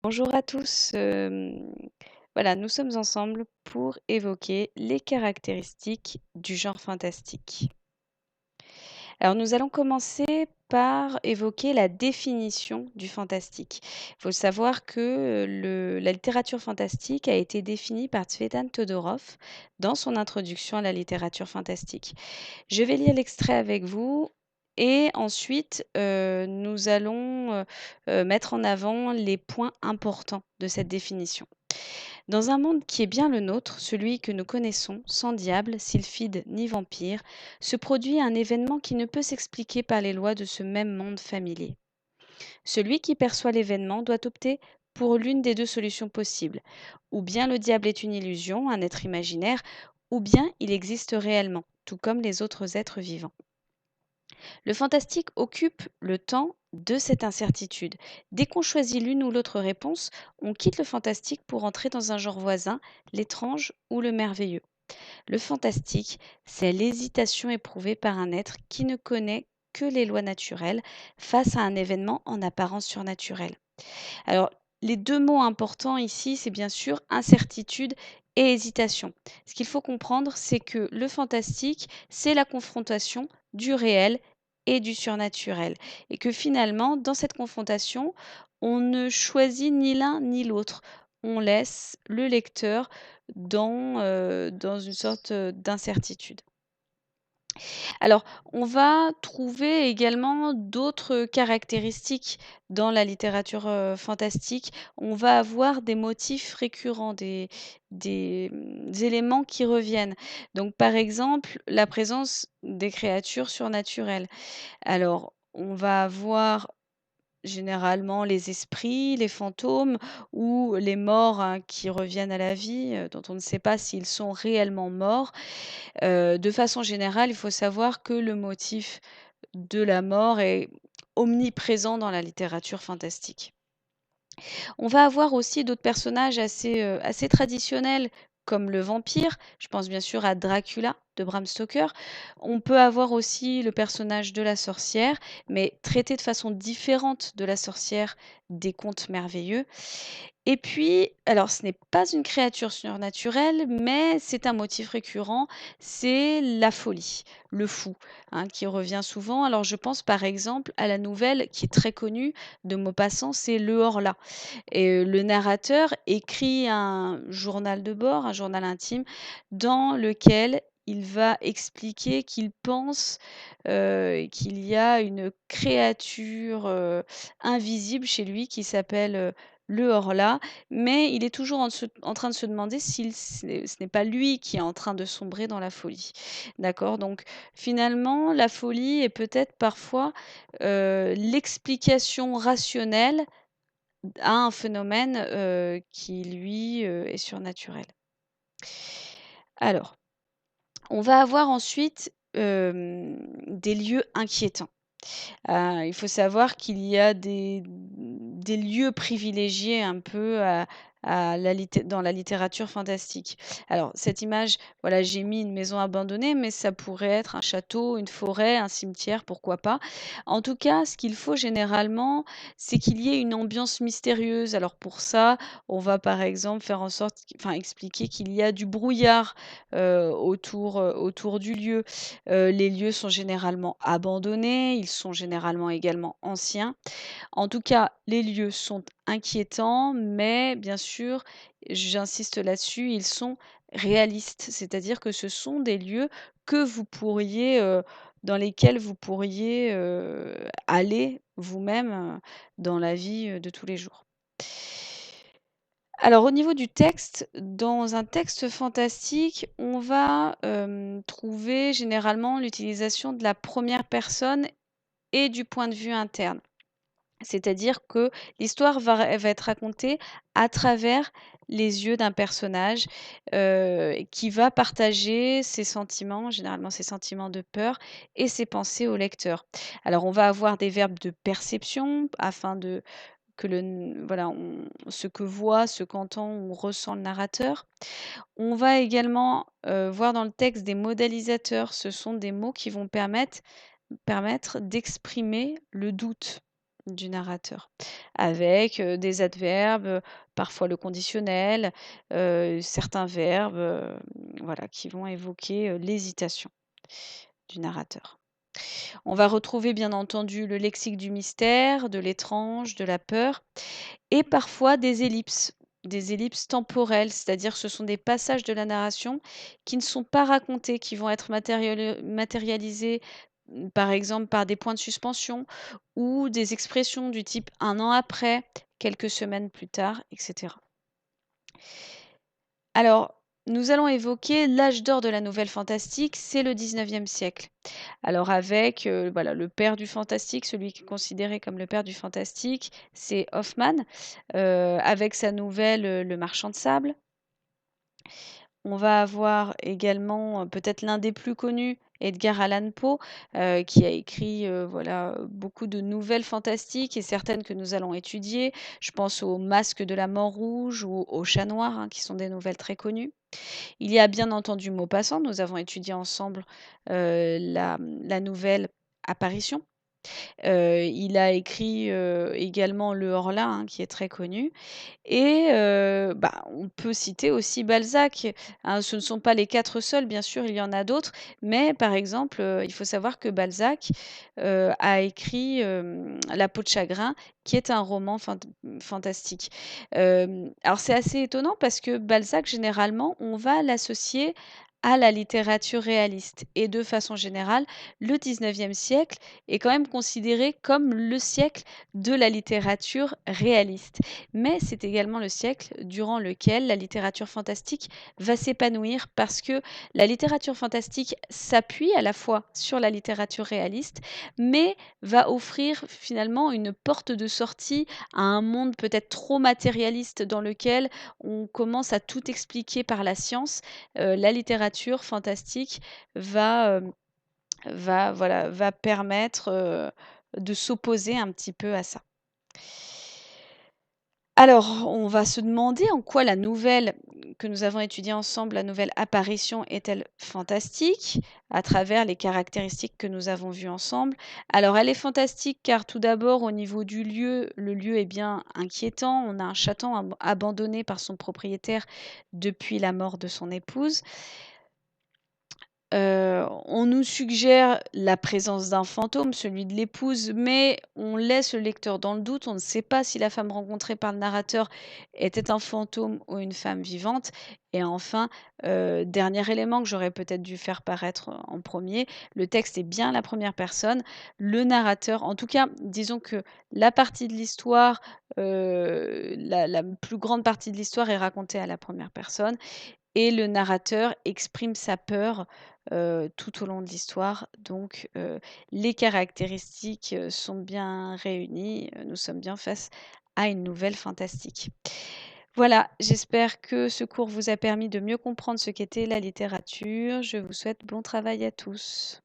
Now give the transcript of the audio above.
Bonjour à tous. Voilà, nous sommes ensemble pour évoquer les caractéristiques du genre fantastique. Alors, nous allons commencer par évoquer la définition du fantastique. Il faut savoir que la littérature fantastique a été définie par Tsvetan Todorov dans son introduction à la littérature fantastique. Je vais lire l'extrait avec vous et ensuite nous allons mettre en avant les points importants de cette définition. Dans un monde qui est bien le nôtre, celui que nous connaissons, sans diable, sylphide ni vampire, se produit un événement qui ne peut s'expliquer par les lois de ce même monde familier. Celui qui perçoit l'événement doit opter pour l'une des deux solutions possibles. Ou bien le diable est une illusion, un être imaginaire, ou bien il existe réellement, tout comme les autres êtres vivants. Le fantastique occupe le temps de cette incertitude. Dès qu'on choisit l'une ou l'autre réponse, on quitte le fantastique pour entrer dans un genre voisin, l'étrange ou le merveilleux. Le fantastique, c'est l'hésitation éprouvée par un être qui ne connaît que les lois naturelles face à un événement en apparence surnaturel. Alors, les deux mots importants ici, c'est bien sûr incertitude et hésitation. Ce qu'il faut comprendre, c'est que le fantastique, c'est la confrontation du réel et du surnaturel. Et que finalement, dans cette confrontation, on ne choisit ni l'un ni l'autre. On laisse le lecteur dans une sorte d'incertitude. Alors, on va trouver également d'autres caractéristiques dans la littérature, fantastique. On va avoir des motifs récurrents, des éléments qui reviennent. Donc, par exemple, la présence des créatures surnaturelles. Alors, on va avoir généralement les esprits, les fantômes ou les morts, hein, qui reviennent à la vie, dont on ne sait pas s'ils sont réellement morts. De façon générale, il faut savoir que le motif de la mort est omniprésent dans la littérature fantastique. On va avoir aussi d'autres personnages assez traditionnels comme le vampire, je pense bien sûr à Dracula de Bram Stoker. On peut avoir aussi le personnage de la sorcière, mais traité de façon différente de la sorcière des contes merveilleux. Et puis, alors ce n'est pas une créature surnaturelle, mais c'est un motif récurrent, c'est la folie, le fou, hein, qui revient souvent. Alors je pense par exemple à la nouvelle qui est très connue de Maupassant, c'est Le Horla. Et le narrateur écrit un journal de bord, un journal intime, dans lequel il va expliquer qu'il pense, qu'il y a une créature, invisible chez lui qui s'appelle, le Horla, mais il est toujours en train de se demander s'il ce n'est pas lui qui est en train de sombrer dans la folie. D'accord? Donc finalement, la folie est peut-être parfois, l'explication rationnelle à un phénomène, qui lui, est surnaturel. Alors, on va avoir ensuite, des lieux inquiétants. Il faut savoir qu'il y a des lieux privilégiés un peu dans la littérature fantastique. Alors cette image, voilà, j'ai mis une maison abandonnée, mais ça pourrait être un château, une forêt, un cimetière, pourquoi pas. En tout cas, ce qu'il faut généralement, c'est qu'il y ait une ambiance mystérieuse. Alors pour ça, on va par exemple faire en sorte enfin expliquer qu'il y a du brouillard, autour du lieu. Les lieux sont généralement abandonnés, ils sont généralement également anciens. En tout cas, les lieux sont inquiétants, mais bien sûr, j'insiste là-dessus, ils sont réalistes. C'est-à-dire que ce sont des lieux que vous pourriez, dans lesquels vous pourriez, aller vous-même, dans la vie, de tous les jours. Alors au niveau du texte, dans un texte fantastique, on va, trouver généralement l'utilisation de la première personne et du point de vue interne. C'est-à-dire que l'histoire va être racontée à travers les yeux d'un personnage, qui va partager ses sentiments, généralement ses sentiments de peur et ses pensées au lecteur. Alors on va avoir des verbes de perception afin de que voilà, ce que voit, ce qu'entend ou ressent le narrateur. On va également, voir dans le texte des modalisateurs. Ce sont des mots qui vont permettre d'exprimer le doute. du narrateur, avec, des adverbes, parfois le conditionnel, certains verbes, voilà, qui vont évoquer, l'hésitation du narrateur. On va retrouver bien entendu le lexique du mystère, de l'étrange, de la peur et parfois des ellipses temporelles, c'est-à-dire ce sont des passages de la narration qui ne sont pas racontés, qui vont être matérialisés, par exemple par des points de suspension ou des expressions du type un an après, quelques semaines plus tard, etc. Alors, nous allons évoquer l'âge d'or de la nouvelle fantastique, c'est le 19e siècle. Alors avec, voilà, le père du fantastique, celui qui est considéré comme le père du fantastique, c'est Hoffmann, avec sa nouvelle, Le Marchand de sable. On va avoir également, peut-être l'un des plus connus, Edgar Allan Poe, qui a écrit, voilà, beaucoup de nouvelles fantastiques et certaines que nous allons étudier. Je pense au Masque de la mort rouge ou au Chat noir, hein, qui sont des nouvelles très connues. Il y a bien entendu Maupassant, nous avons étudié ensemble, la nouvelle Apparition. Il a écrit, également Le Horla, hein, qui est très connu et bah, on peut citer aussi Balzac, hein. Ce ne sont pas les 4 seuls, bien sûr, il y en a d'autres, mais par exemple, il faut savoir que Balzac, a écrit, La peau de chagrin, qui est un roman fantastique. Alors c'est assez étonnant parce que Balzac, généralement, on va l'associer à la littérature réaliste et de façon générale, le 19e siècle est quand même considéré comme le siècle de la littérature réaliste. Mais c'est également le siècle durant lequel la littérature fantastique va s'épanouir parce que la littérature fantastique s'appuie à la fois sur la littérature réaliste, mais va offrir finalement une porte de sortie à un monde peut-être trop matérialiste dans lequel on commence à tout expliquer par la science. La littérature fantastique va, voilà, va permettre, de s'opposer un petit peu à ça. Alors, on va se demander en quoi la nouvelle que nous avons étudiée ensemble, la nouvelle apparition est-elle fantastique à travers les caractéristiques que nous avons vues ensemble? Alors, elle est fantastique car tout d'abord au niveau du lieu, le lieu est bien inquiétant. On a un château abandonné par son propriétaire depuis la mort de son épouse. On nous suggère la présence d'un fantôme, celui de l'épouse, mais on laisse le lecteur dans le doute. On ne sait pas si la femme rencontrée par le narrateur était un fantôme ou une femme vivante. Et enfin, dernier élément que j'aurais peut-être dû faire paraître en premier, le texte est bien à la première personne. Le narrateur, en tout cas, disons que la partie de l'histoire, la plus grande partie de l'histoire est racontée à la première personne et le narrateur exprime sa peur, tout au long de l'histoire. Donc, les caractéristiques, sont bien réunies, nous sommes bien face à une nouvelle fantastique. Voilà, j'espère que ce cours vous a permis de mieux comprendre ce qu'était la littérature. Je vous souhaite bon travail à tous.